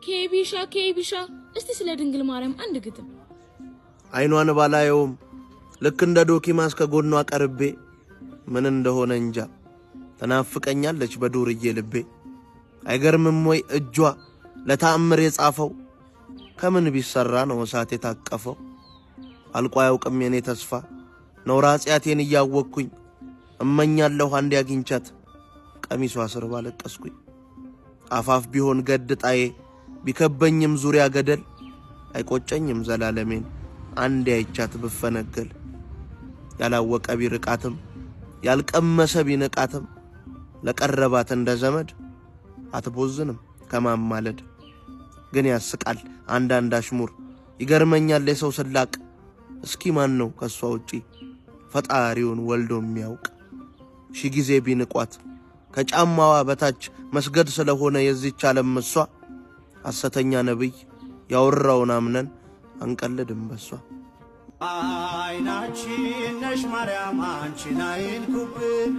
ኬቢሻ እስቲ ስለ ድንግል ማርያም አንድ ግጥም አይኗን ባላየውም ልክ እንደ ዶኪማስ ከጎኗ ቀርቤ ምን እንደሆነ እንጃ ተናፍቀኛለች በዱርዬ ልቤ አይገርምም ወይ እጇ ለታምር የጻፈው ከምን ቢሰራ ነው እሳት የታቀፈው አልቆ ያውቅም የኔ ተስፋ ነውራጽያቴን እያወቅኩኝ እመኛለሁ አንድ ያግኝቻት ቀሚሷ ስር ባለቀስኩኝ አፋፍ ቢሆን ገድጣዬ ቢከበኝም ዙሪያ ገደል አይቆጨኝም ዘላለሜን አንድ ያይቻት ብፈነገል ያላወቀ ቢርቃትም ያልቀመሰ ቢንቃትም ለቀረባት እንደ ዘመድ አትቦዝንም ከማማለድ ግን ያስቃል አንዳንድ አሽሙር ይገርመኛል የሰው ስላቅ እስኪ ማን ነው ከሷ ውጪ ፈጣሪውን ወልዶ የሚያውቅ ሺ ጊዜ ቢንቋት ከጫማዋ በታች መስገድ ስለሆነ የዚች ዓለም እሷ ሐሰተኛ ነብይ ያወራውን አምነን አንቀልድም በሷ አይናችን ነሽ ማርያም አንቺን አይንኩብን